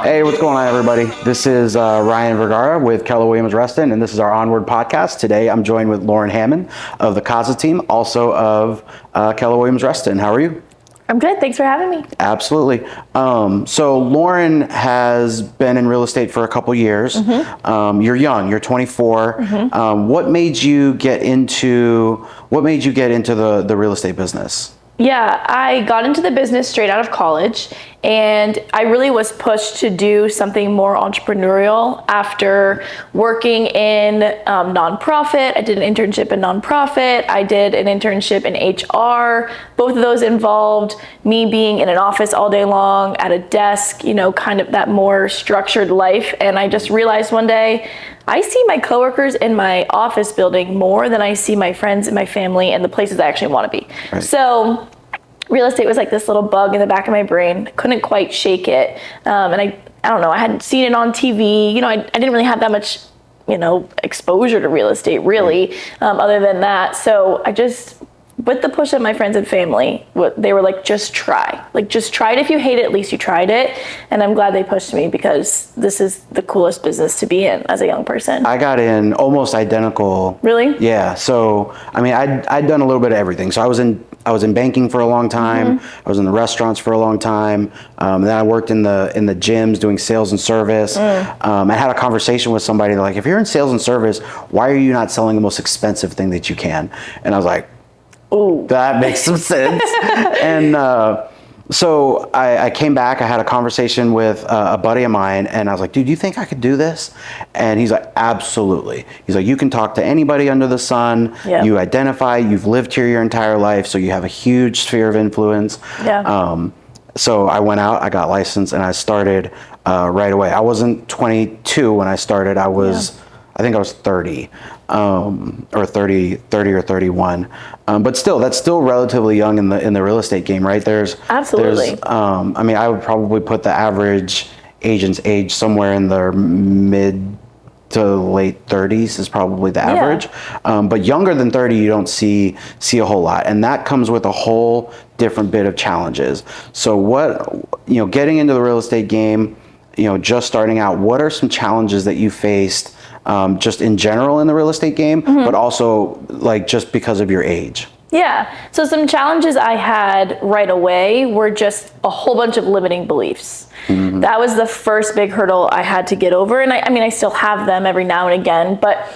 Hey, what's going on, everybody? This is Ryan Vergara with Keller Williams Reston, and this is our Onward podcast. Today, I'm joined with Lauren Hammond of the CASA team, also of Keller Williams Reston. How are you? I'm good. Thanks for having me. Absolutely. So Lauren has been in real estate for a couple years. You're young. You're 24. What made you get into the real estate business? Yeah, I got into the business straight out of college, and I really was pushed to do something more entrepreneurial after working in nonprofit. I did an internship in nonprofit. I did an internship in HR. Both of those involved me being in an office all day long at a desk, you know, kind of that more structured life. And I just realized one day, I see my coworkers in my office building more than I see my friends and my family and the places I actually want to be. Right. So real estate was like this little bug in the back of my brain. Couldn't quite shake it. And I don't know, I hadn't seen it on TV. You know, I didn't really have that much, you know, exposure to real estate really, other than that. So I just, with the push of my friends and family, they were like, just try it. If you hate it, at least you tried it. And I'm glad they pushed me because this is the coolest business to be in as a young person. I got in almost identical. Really? Yeah. So, I mean, I'd done a little bit of everything. So I was in banking for a long time. I was in the restaurants for a long time. Then I worked in the gyms doing sales and service. I had a conversation with somebody like, if you're in sales and service, why are you not selling the most expensive thing that you can? And I was like, ooh, that makes some sense. And so I came back, I had a conversation with a buddy of mine, and I was like, dude, do you think I could do this? And he's like, absolutely. He's like, you can talk to anybody under the sun. Yeah. You identify, you've lived here your entire life, so you have a huge sphere of influence. Yeah. So I went out, I got licensed, and I started right away. I wasn't 22 when I started. I think I was 30, or 30 or 31. But still, that's still relatively young in the real estate game, right? Absolutely. I mean, I would probably put the average agent's age somewhere in their mid to late 30s is probably the average. But younger than 30, you don't see a whole lot. And that comes with a whole different bit of challenges. So getting into the real estate game, just starting out, what are some challenges that you faced just in general in the real estate game, but also like just because of your age? Yeah. So some challenges I had right away were just a whole bunch of limiting beliefs. That was the first big hurdle I had to get over. And I mean, I still have them every now and again, but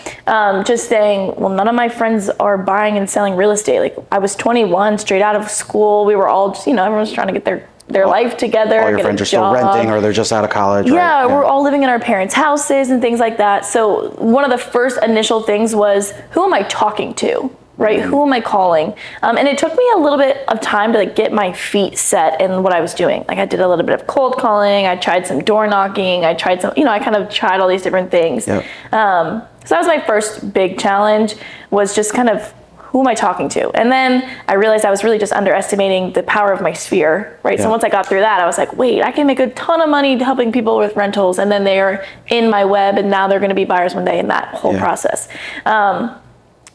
just saying, well, none of my friends are buying and selling real estate. Like I was 21, straight out of school. We were all just, everyone's trying to get their life together. All your friends are still renting, or they're just out of college. Yeah, right? We're all living in our parents' houses and things like that. So one of the first initial things was, who am I talking to? Right? Who am I calling? And it took me a little bit of time to get my feet set in what I was doing. Like I did a little bit of cold calling. I tried some door knocking. I tried some, I kind of tried all these different things. Yep. So that was my first big challenge, was just kind of, who am I talking to? And then I realized I was really just underestimating the power of my sphere, right? So once I got through that, I was like, wait, I can make a ton of money helping people with rentals. And then they're in my web, and now they're going to be buyers one day, in that whole process.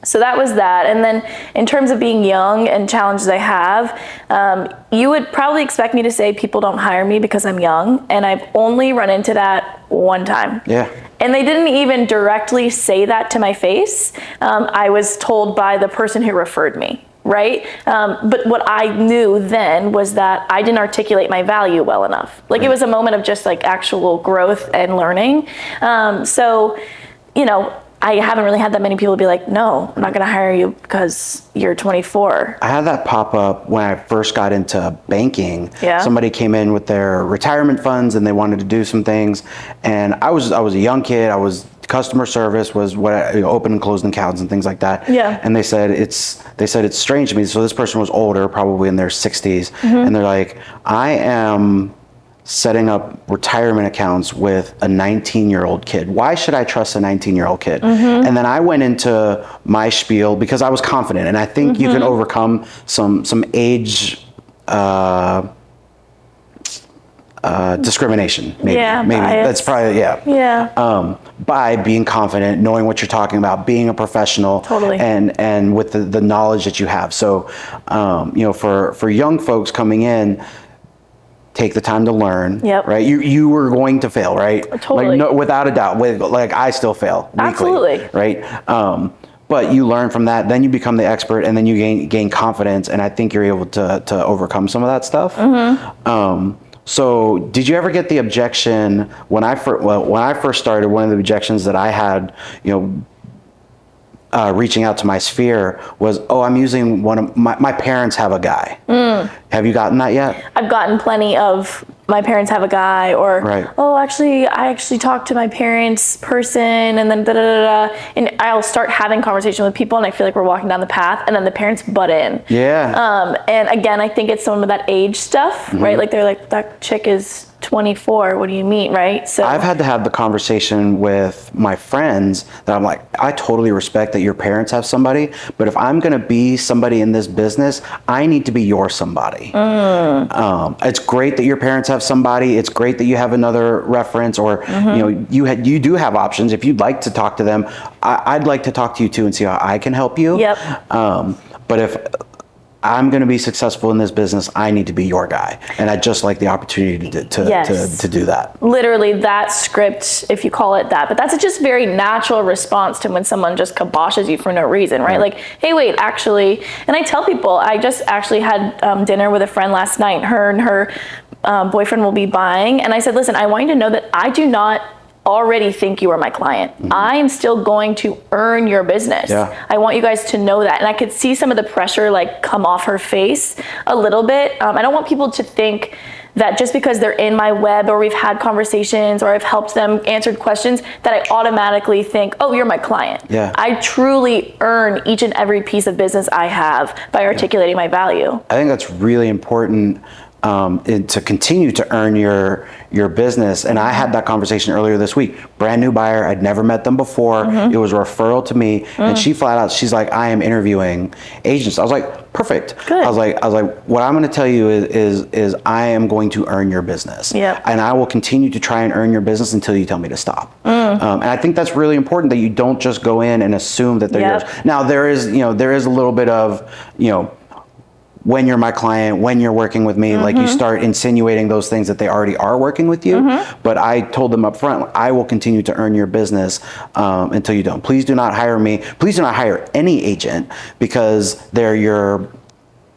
So that was that. And then in terms of being young and challenges I have, you would probably expect me to say people don't hire me because I'm young. And I've only run into that one time. Yeah. And they didn't even directly say that to my face. I was told by the person who referred me, right? But what I knew then was that I didn't articulate my value well enough. It was a moment of just actual growth and learning. I haven't really had that many people be like, no, I'm not going to hire you because you're 24. I had that pop up when I first got into banking. Yeah. Somebody came in with their retirement funds and they wanted to do some things. And I was a young kid. Customer service was what open and closing accounts and things like that. Yeah. And they said it's strange to me. So this person was older, probably in their 60s. And they're like, I am setting up retirement accounts with a 19-year-old kid. Why should I trust a 19-year-old kid? And then I went into my spiel because I was confident, and I think you can overcome some age discrimination. Maybe bias. That's probably by being confident, knowing what you're talking about, being a professional, totally, and with the knowledge that you have. So for young folks coming in, take the time to learn. Yep. Right. You were going to fail, right? Totally. Like, no, without a doubt. Like I still fail weekly. Absolutely. Right. But you learn from that, then you become the expert, and then you gain confidence, and I think you're able to overcome some of that stuff. So did you ever get the objection when I first started? One of the objections that I had, reaching out to my sphere was, oh, I'm using one of my parents have a guy. Have you gotten that yet? I've gotten plenty of my parents have a guy, or Right. oh, actually, I actually talked to my parents' person, and then da da da da, and I'll start having conversation with people, and I feel like we're walking down the path, and then the parents butt in. Yeah. And again, I think it's some of that age stuff, right? Like they're like, that chick is 24. What do you mean, right? So I've had to have the conversation with my friends that I'm like, I totally respect that your parents have somebody, but if I'm going to be somebody in this business, I need to be your somebody. It's great that your parents have somebody. It's great that you have another reference, or you do have options. If you'd like to talk to them, I'd like to talk to you too and see how I can help you. Yep. But if I'm going to be successful in this business, I need to be your guy. And I just like the opportunity to do that. Literally that script, if you call it that, but that's just very natural response to when someone just kiboshes you for no reason, right? Like, hey, wait, actually, and I tell people, I just actually had dinner with a friend last night. Her and her boyfriend will be buying. And I said, listen, I want you to know that I do not already think you are my client. I am still going to earn your business. Yeah. I want you guys to know that. And I could see some of the pressure like come off her face a little bit. I don't want people to think that just because they're in my web, or we've had conversations, or I've helped them answered questions, that I automatically think, oh, you're my client. Yeah. I truly earn each and every piece of business I have by articulating my value. I think that's really important, to continue to earn your business. And I had that conversation earlier this week. Brand new buyer, I'd never met them before. It was a referral to me, and she flat out, she's like, I am interviewing agents. I was like, perfect. Good. I was like, what I'm going to tell you is I am going to earn your business. Yep. And I will continue to try and earn your business until you tell me to stop. And I think that's really important, that you don't just go in and assume that they're Yep. yours. Now there is a little bit of, when you're my client, when you're working with me, like you start insinuating those things that they already are working with you. But I told them up front, I will continue to earn your business until you don't. Please do not hire me. Please do not hire any agent because they're your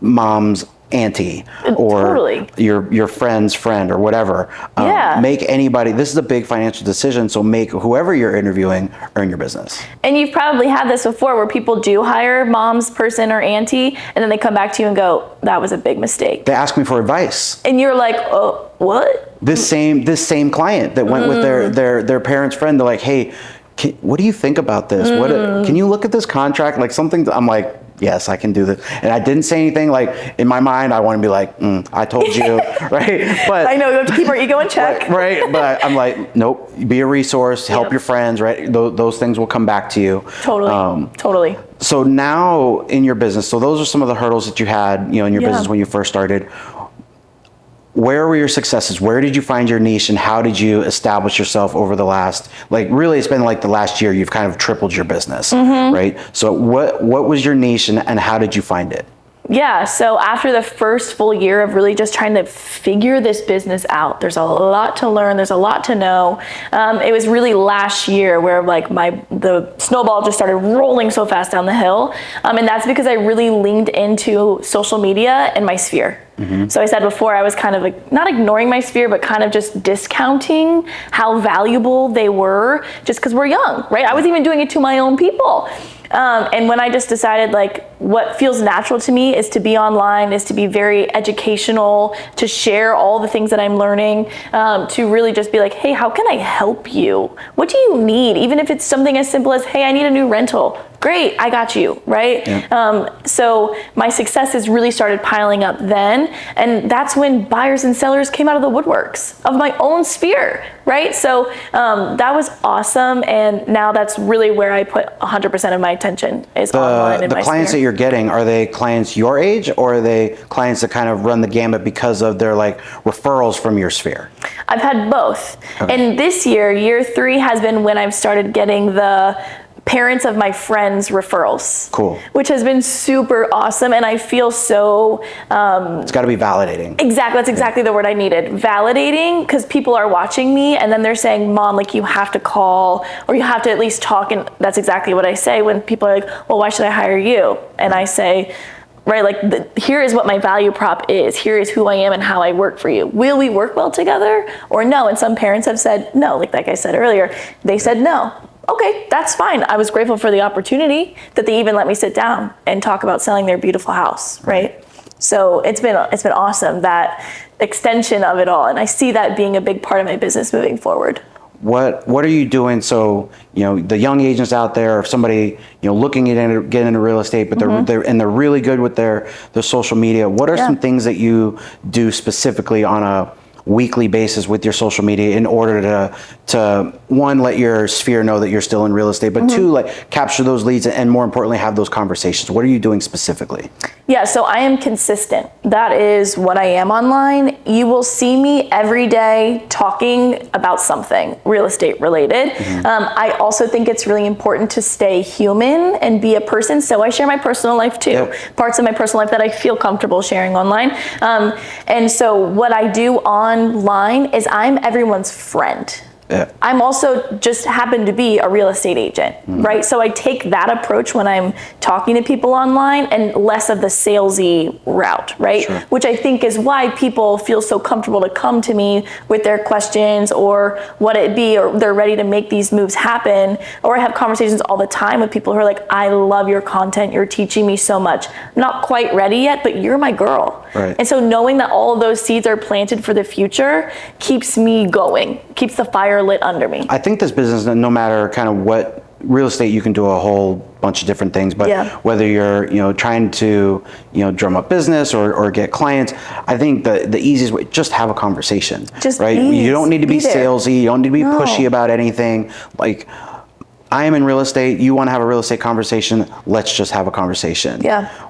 mom's auntie or Totally. your friend's friend or whatever. Yeah. Make anybody, this is a big financial decision, so make whoever you're interviewing earn your business. And you've probably had this before where people do hire mom's person or auntie, and then they come back to you and go, that was a big mistake. They ask me for advice. And you're like, oh, what? This same client that went with their parents' friend, they're like, hey, what do you think about this? Can you look at this contract? Like something, I'm like, yes, I can do this. And I didn't say anything. Like in my mind, I want to be like, I told you, right? But I know, you have to keep our ego in check. right. But I'm like, nope, be a resource, help your friends, right? Those things will come back to you. Totally, totally. So now in your business, so those are some of the hurdles that you had, in your business when you first started. Where were your successes? Where did you find your niche, and how did you establish yourself over the last, really it's been like the last year, you've kind of tripled your business, right? So what was your niche, and how did you find it? Yeah, so after the first full year of really just trying to figure this business out, there's a lot to learn, there's a lot to know. It was really last year where the snowball just started rolling so fast down the hill. And that's because I really leaned into social media and my sphere. So I said before, I was kind of not ignoring my sphere, but kind of just discounting how valuable they were just because we're young, right? I was even doing it to my own people. And when I just decided what feels natural to me is to be online, is to be very educational, to share all the things that I'm learning, to really just be like, hey, how can I help you? What do you need? Even if it's something as simple as, hey, I need a new rental. Great, I got you, right? Yeah. So my successes really started piling up then. And that's when buyers and sellers came out of the woodworks of my own sphere, right? So that was awesome. And now that's really where I put 100% of my attention is online in my sphere. The clients that you're getting, are they clients your age, or are they clients that kind of run the gamut because of their referrals from your sphere? I've had both. Okay. And this year 3 has been when I've started getting the parents of my friends' referrals. Cool. Which has been super awesome, and I feel so... it's got to be validating. Exactly, that's exactly the word I needed. Validating, because people are watching me, and then they're saying, Mom, like, you have to call, or you have to at least talk, and that's exactly what I say when people are like, well, why should I hire you? And I say, right, like, here is what my value prop is. Here is who I am and how I work for you. Will we work well together or no? And some parents have said no, like I said earlier, they said no. Okay, that's fine. I was grateful for the opportunity that they even let me sit down and talk about selling their beautiful house, right? So it's been awesome, that extension of it all. And I see that being a big part of my business moving forward. What are you doing? So, the young agents out there, if somebody, looking at get into real estate, but they're really good with their social media. What are some things that you do specifically on a weekly basis with your social media in order to one, let your sphere know that you're still in real estate, but two, like, capture those leads and more importantly, have those conversations? What are you doing specifically? Yeah, so I am consistent. That is what I am online. You will see me every day talking about something real estate related. I also think it's really important to stay human and be a person. So I share my personal life too, parts of my personal life that I feel comfortable sharing online. And so what I do online is I'm everyone's friend. I'm also just happen to be a real estate agent, right? So I take that approach when I'm talking to people online and less of the salesy route, right? Which I think is why people feel so comfortable to come to me with their questions or what it be, or they're ready to make these moves happen. Or I have conversations all the time with people who are like, I love your content. You're teaching me so much. I'm not quite ready yet, but you're my girl. And so knowing that all of those seeds are planted for the future keeps me going, keeps the fire lit under me. I think this business, no matter kind of what real estate, you can do a whole bunch of different things, but whether you're trying to drum up business or get clients, I think the easiest way, just have a conversation. Right? You don't need to be salesy, you don't need to be pushy about anything. Like, I am in real estate, you want to have a real estate conversation, let's just have a conversation.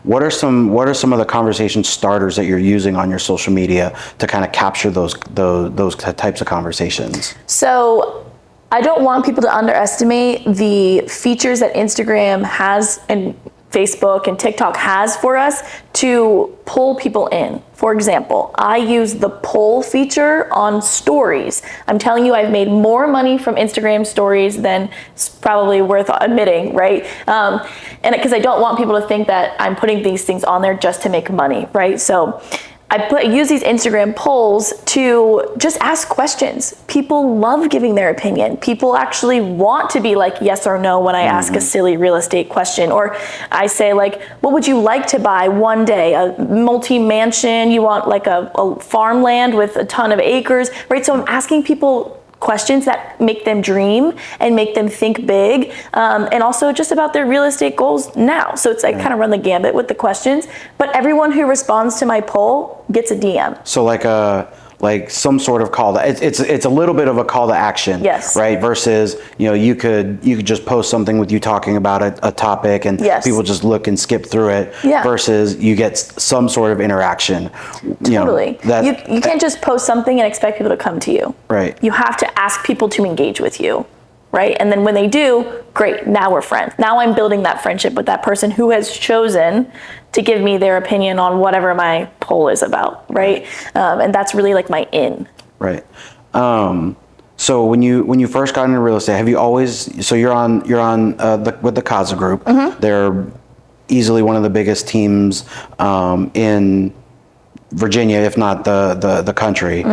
What are some of the conversation starters that you're using on your social media to kind of capture those types of conversations? So I don't want people to underestimate the features that Instagram has and Facebook and TikTok has for us to pull people in. For example, I use the poll feature on stories. I'm telling you, I've made more money from Instagram stories than it's probably worth admitting, right? And because I don't want people to think that I'm putting these things on there just to make money, right? So I use these Instagram polls to just ask questions. People love giving their opinion. People actually want to be like yes or no when I ask a silly real estate question. Or I say, like, what would you like to buy one day? A multi-mansion? You want like a farmland with a ton of acres, right? So I'm asking people questions that make them dream and make them think big, and also just about their real estate goals now. So it's like kind of run the gambit with the questions, but everyone who responds to my poll gets a DM. So like some sort of call to, it's a little bit of a call to action, right? Versus you could just post something with you talking about a topic and people just look and skip through it. Versus you get some sort of interaction. Totally. You can't just post something and expect people to come to you. Right. You have to ask people to engage with you. Right? And then when they do, great, now we're friends. Now I'm building that friendship with that person who has chosen to give me their opinion on whatever my poll is about, right? And that's really like my in. Right. So when you first got into real estate, have you always, so you're on with the Kaza Group. They're easily one of the biggest teams in Virginia, if not the country.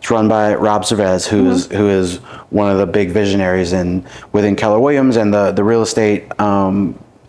It's run by Rob Cervez, who is one of the big visionaries within Keller Williams and the real estate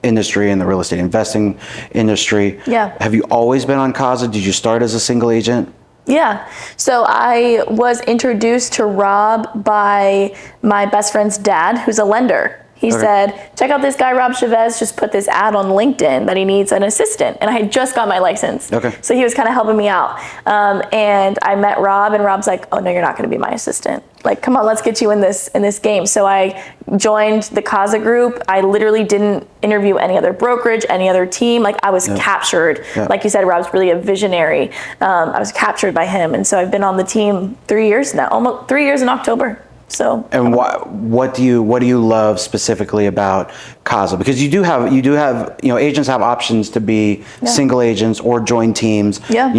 industry and the real estate investing industry. Have you always been on Kaza? Did you start as a single agent? Yeah. So I was introduced to Rob by my best friend's dad, who's a lender. He said, check out this guy, Rob Chavez, just put this ad on LinkedIn that he needs an assistant. And I had just got my license. So he was kind of helping me out. And I met Rob, and Rob's like, oh no, you're not going to be my assistant. Like, come on, let's get you in this game. So I joined the Kaza Group. I literally didn't interview any other brokerage, any other team. Like, I was captured. Like you said, Rob's really a visionary. I was captured by him. And so I've been on the team 3 years now, almost 3 years in October. So. And what do you love specifically about Casa? Because you do have agents have options to be single agents or join teams. Yeah.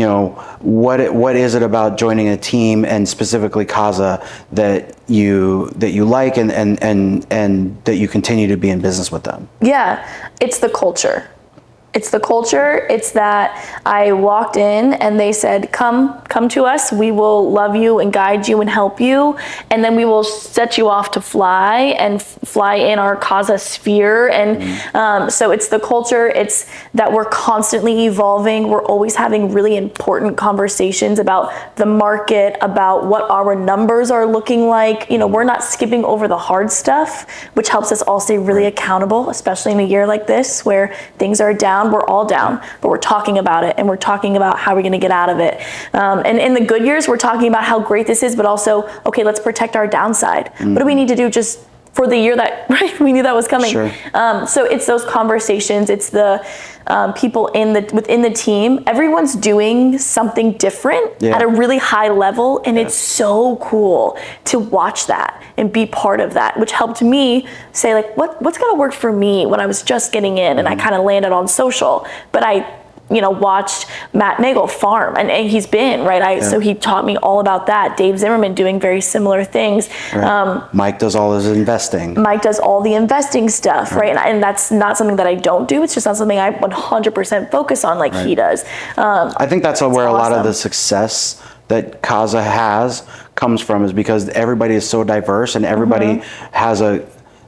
What is it about joining a team and specifically Casa that you like and that you continue to be in business with them? Yeah, it's the culture. It's the culture. It's that I walked in and they said, come to us. We will love you and guide you and help you. And then we will set you off to fly and fly in our Casa sphere. And so it's the culture. It's that we're constantly evolving. We're always having really important conversations about the market, about what our numbers are looking like. We're not skipping over the hard stuff, which helps us all stay really accountable, especially in a year like this where things are down. We're all down, but we're talking about it and we're talking about how we're going to get out of it. And in the good years, we're talking about how great this is, but also, okay, let's protect our downside. What do we need to do just for the year that we knew that was coming? Sure. So it's those conversations. It's the people within the team. Everyone's doing something different at a really high level, and it's so cool to watch that and be part of that, which helped me say, like, what's going to work for me when I was just getting in and I kind of landed on social. But I watched Matt Nagel farm, and he's been, so he taught me all about that. Dave Zimmerman doing very similar things. Right. Mike does all his investing. Mike does all the investing stuff, right? And that's not something that I don't do. It's just not something I 100% focus on like he does. I think that's where a lot of the success that Casa has comes from, is because everybody is so diverse and everybody has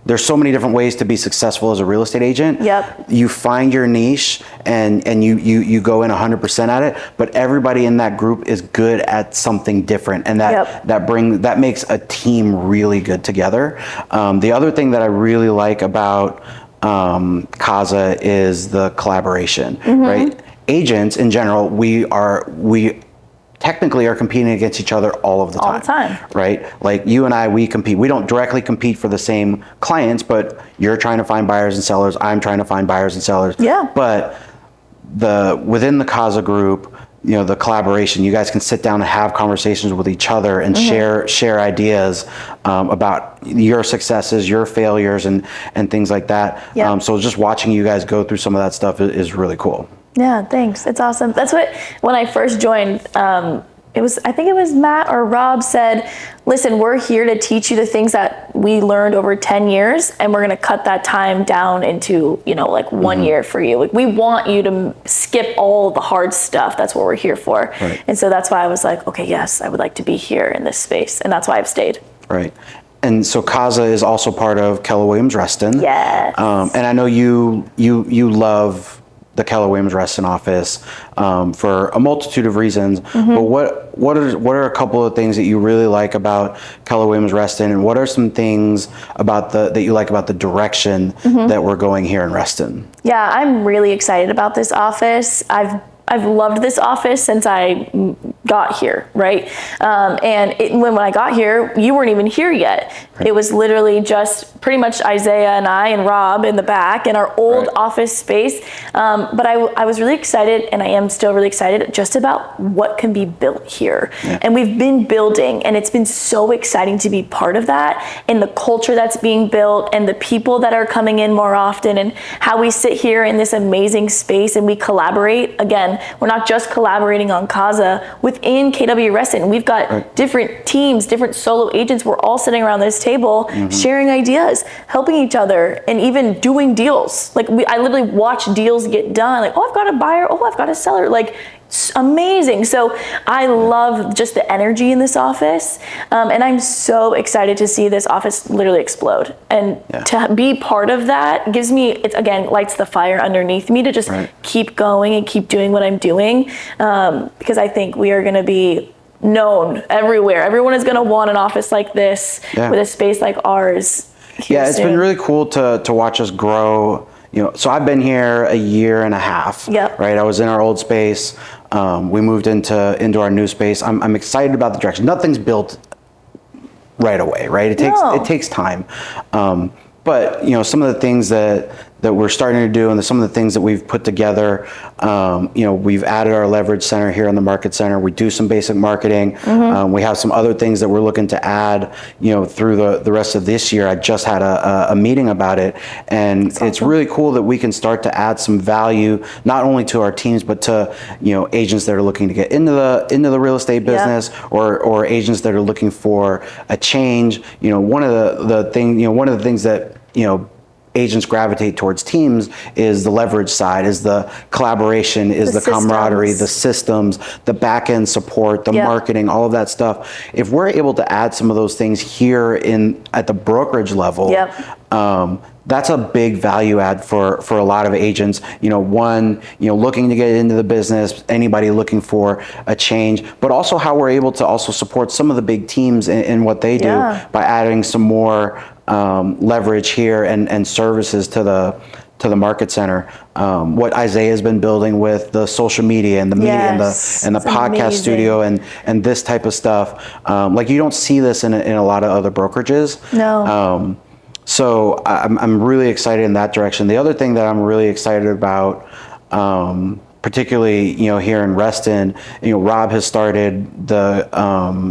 there's so many different ways to be successful as a real estate agent. Yep. You find your niche and you go in 100% at it, but everybody in that group is good at something different, and that makes a team really good together. The other thing that I really like about Casa is the collaboration, right? Agents in general, we technically are competing against each other all of the time. All the time. Right? Like you and I, we compete. We don't directly compete for the same clients, but you're trying to find buyers and sellers. I'm trying to find buyers and sellers. Yeah. But within the Casa group, the collaboration, you guys can sit down and have conversations with each other and share ideas about your successes, your failures, and things like that. Yeah. So just watching you guys go through some of that stuff is really cool. Yeah, thanks. It's awesome. That's when I first joined, I think it was Matt or Rob said, listen, we're here to teach you the things that we learned over 10 years, and we're going to cut that time down into, 1 year for you. Like, we want you to skip all the hard stuff. That's what we're here for. Right. And so that's why I was like, okay, yes, I would like to be here in this space. And that's why I've stayed. Right. And so Casa is also part of Keller Williams Reston. Yes. And I know you love the Keller Williams Reston office for a multitude of reasons. But what are a couple of things that you really like about Keller Williams Reston, and what are some things about that you like about the direction that we're going here in Reston? Yeah, I'm really excited about this office. I've loved this office since I got here, right? When I got here, you weren't even here yet. Right. It was literally just pretty much Isaiah and I and Rob in the back in our old office space. But I was really excited, and I am still really excited just about what can be built here. Yeah. And we've been building, and it's been so exciting to be part of that, and the culture that's being built, and the people that are coming in more often, and how we sit here in this amazing space and we collaborate. Again, we're not just collaborating on Casa. Within KW Reston, we've got different teams, different solo agents. We're all sitting around this table, sharing ideas, helping each other, and even doing deals. Like I literally watch deals get done. Like, oh, I've got a buyer. Oh, I've got a seller. Like, it's amazing. So I love just the energy in this office. And I'm so excited to see this office literally explode. And to be part of that gives me, it again, lights the fire underneath me to just keep going and keep doing what I'm doing. Because I think we are going to be known everywhere. Everyone is going to want an office like this with a space like ours. It's been really cool to watch us grow. So I've been here a year and a half. Yep. Right. I was in our old space. We moved into our new space. I'm excited about the direction. Nothing's built right away, right? It takes time. But some of the things that that we're starting to do, and some of the things that we've put together. We've added our leverage center here in the market center. We do some basic marketing. We have some other things that we're looking to add, through the rest of this year. I just had a meeting about it, and it's really cool that we can start to add some value, not only to our teams, but to, agents that are looking to get into the real estate business, or agents that are looking for a change. One of the things that, agents gravitate towards teams is the leverage side, is the collaboration, is the camaraderie, the systems, the back end support, the marketing, all of that stuff. If we're able to add some of those things here at the brokerage level, that's a big value add for a lot of agents. Looking to get into the business, anybody looking for a change, but also how we're able to also support some of the big teams in what they do by adding some more leverage here and services to the market center. What Isaiah has been building with the social media and the media and the podcast studio and this type of stuff. You don't see this in a lot of other brokerages. No. So I'm really excited in that direction. The other thing that I'm really excited about, particularly here in Reston, Rob has started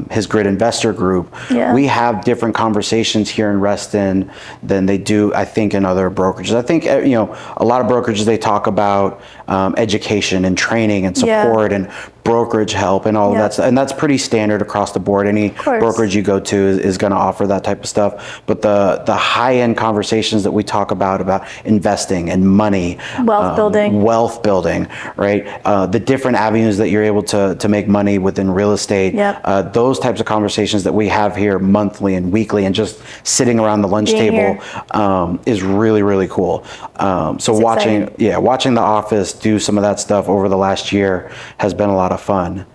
his Grid Investor Group. We have different conversations here in Reston than they do, I think, in other brokerages. I think a lot of brokerages, they talk about education and training and support and brokerage help and all of that stuff, and that's pretty standard across the board. Any brokerage you go to is going to offer that type of stuff. But the high end conversations that we talk about investing and money, wealth building, right? The different avenues that you're able to make money within real estate. Those types of conversations that we have here monthly and weekly, and just sitting around the lunch table is really, really cool. So watching The Office do some of that stuff over the last year has been a lot of fun.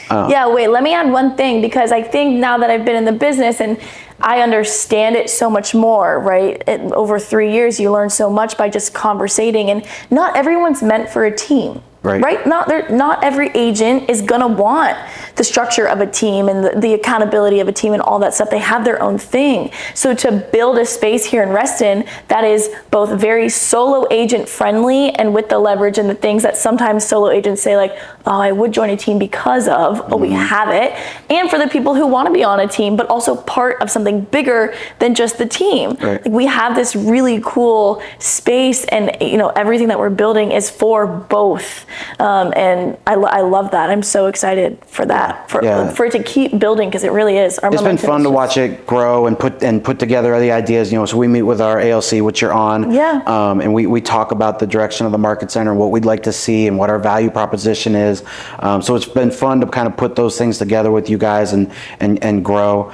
Wait, let me add one thing, because I think now that I've been in the business and I understand it so much more, right? Over 3 years, you learn so much by just conversating, and not everyone's meant for a team. Right? Not every agent is gonna want the structure of a team and the accountability of a team and all that stuff. They have their own thing. So to build a space here in Reston that is both very solo agent friendly, and with the leverage and the things that sometimes solo agents say, like, oh, I would join a team because of, but we have it. And for the people who want to be on a team, but also part of something bigger than just the team. We have this really cool space, and everything that we're building is for both. And I love that. I'm so excited for that, for it to keep building, because it really is. It's been fun to watch it grow and put together the ideas. So we meet with our ALC, which you're on, and we talk about the direction of the market center, what we'd like to see, and what our value proposition is. So it's been fun to kind of put those things together with you guys and grow.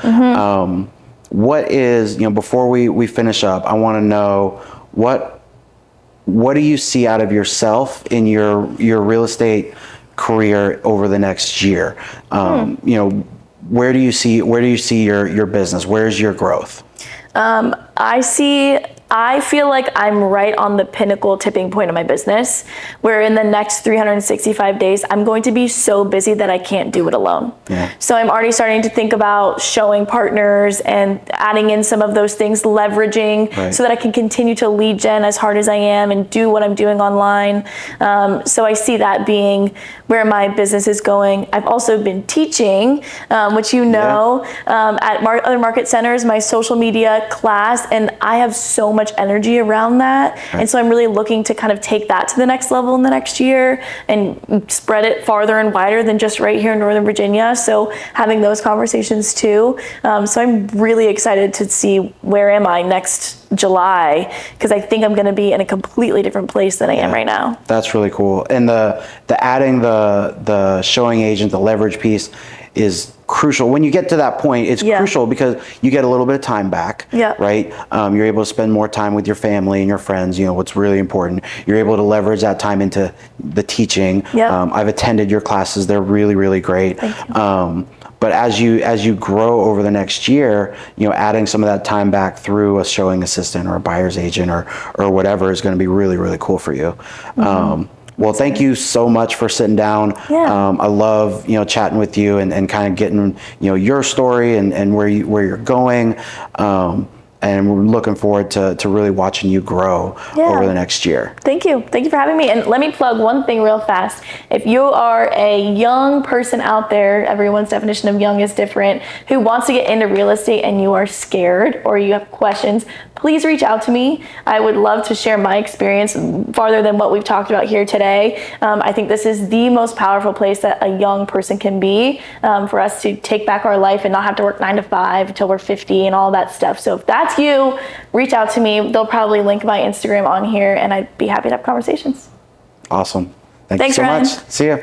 What is, before we finish up, I want to know what do you see out of yourself in your real estate career over the next year? Where do you see your business? Where's your growth? I feel like I'm right on the pinnacle tipping point of my business, where in the next 365 days, I'm going to be so busy that I can't do it alone. So I'm already starting to think about showing partners and adding in some of those things, leveraging, so that I can continue to lead gen as hard as I am and do what I'm doing online. So I see that being where my business is going. I've also been teaching, which at other market centers, my social media class, and I have so much energy around that. And so I'm really looking to kind of take that to the next level in the next year and spread it farther and wider than just right here in Northern Virginia. So having those conversations too. So I'm really excited to see where am I next July, because I think I'm going to be in a completely different place than I am right now. That's really cool. And the adding the showing agent, the leverage piece is crucial. When you get to that point, it's crucial because you get a little bit of time back, right? You're able to spend more time with your family and your friends, what's really important. You're able to leverage that time into the teaching. I've attended your classes. They're really, really great. But as you grow over the next year, adding some of that time back through a showing assistant or a buyer's agent or whatever is going to be really, really cool for you. Well, thank you so much for sitting down. I love, chatting with you and kind of getting, your story and where you're going. and we're looking forward to really watching you grow over the next year. Thank you. Thank you for having me. And let me plug one thing real fast. If you are a young person out there, everyone's definition of young is different, who wants to get into real estate and you are scared or you have questions, please reach out to me. I would love to share my experience farther than what we've talked about here today. I think this is the most powerful place that a young person can be, for us to take back our life and not have to work 9 to 5 until we're 50 and all that stuff. So if that's you, reach out to me. They'll probably link my Instagram on here, and I'd be happy to have conversations. Awesome. Thanks Thanks, so Ryan. much. See ya.